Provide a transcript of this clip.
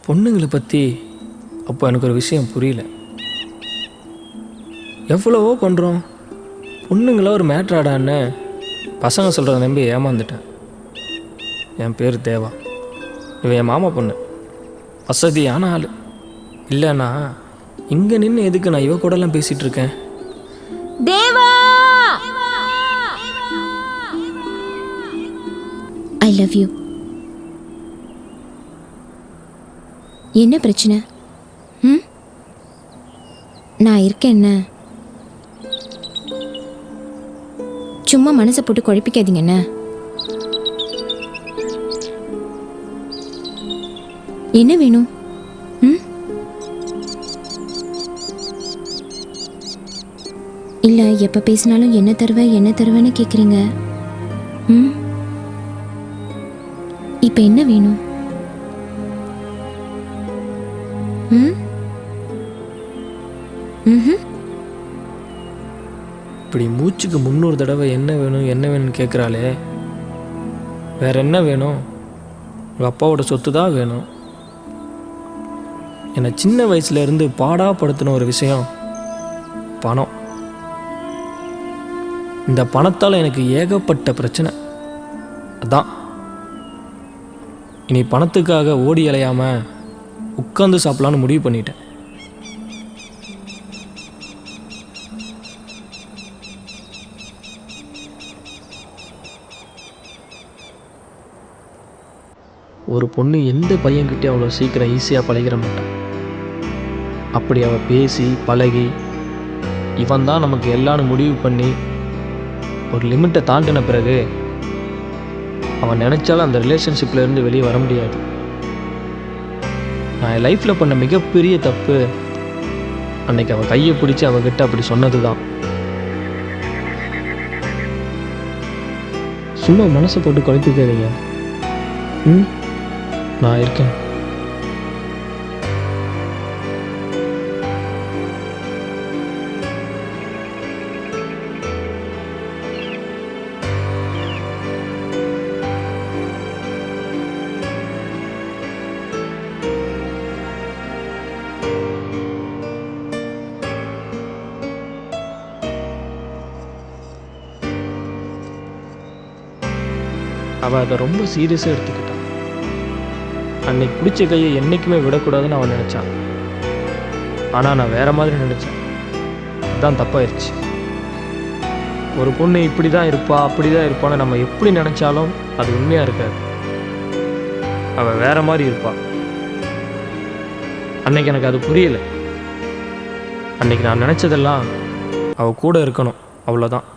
பொண்ணுங்களை பற்றி அப்போ எனக்கு ஒரு விஷயம் புரியல. எவ்வளவோ பண்ணுறோம், பொண்ணுங்கள ஒரு மேட்ராடான்னு பசங்க சொல்கிறத நம்பி ஏமாந்துட்டேன். என் பேர் தேவா. இவன் என் மாமா பொண்ணு, வசதியான ஆள். இல்லைண்ணா இங்கே நின்று எதுக்கு நான் இவ கூடலாம் பேசிகிட்டு இருக்கேன்? தேவா, ஐ லவ் யூ. என்ன பிரச்சனை? நான் இருக்கேன். என்ன சும்மா மனசை போட்டு குழப்பிக்காதீங்க. என்ன என்ன வேணும்? இல்ல எப்ப பேசினாலும் என்ன தருவேன்னு கேக்குறீங்க. இப்ப என்ன வேணும்? இப்படி மூச்சுக்கு 300 தடவை என்ன வேணும்னு கேட்குறாளே, வேற என்ன வேணும்? உங்கள் அப்பாவோட சொத்து தான் வேணும். என்னை சின்ன வயசுலேருந்து பாடாப்படுத்தின ஒரு விஷயம் பணம். இந்த பணத்தால் எனக்கு ஏகப்பட்ட பிரச்சனை. அதான் இனி பணத்துக்காக ஓடி அலையாமல் உட்காந்து சாப்பிட்லான்னு முடிவு பண்ணிட்டேன். ஒரு பொண்ணு எந்த பையன்கிட்டே அவ்வளோ சீக்கிரம் ஈஸியாக பழகிட மாட்டான். அப்படி அவள் பேசி பழகி இவன் தான் நமக்கு எல்லாரும் முடிவு பண்ணி ஒரு லிமிட்டை தாண்டின பிறகு அவன் நினச்சாலும் அந்த ரிலேஷன்ஷிப்லேருந்து வெளியே வர முடியாது. நான் என் லைஃப்பில் பண்ண மிகப்பெரிய தப்பு அன்னைக்கு அவள் கையை பிடிச்சி அவகிட்ட அப்படி சொன்னது தான். சும்மா மனசை போட்டு குழப்பிக்காதீங்க. நான் இருக்கேன். அவள் அதை ரொம்ப சீரியஸாக எடுத்துக்கிட்டான். அன்னைக்கு பிடிச்ச கையை என்றைக்குமே விடக்கூடாதுன்னு அவன் நினச்சான். ஆனால் நான் வேறு மாதிரி நினச்சேன். அதுதான் தப்பாயிருச்சு. ஒரு பொண்ணு இப்படி தான் இருப்பா அப்படி தான் இருப்பான்னு நம்ம எப்படி நினச்சாலும் அது உண்மையாக இருக்காது. அவள் வேறு மாதிரி இருப்பாள். அன்னைக்கு எனக்கு அது புரியலை. அன்னைக்கு நான் நினச்சதெல்லாம் அவள் கூட இருக்கணும், அவ்வளோதான்.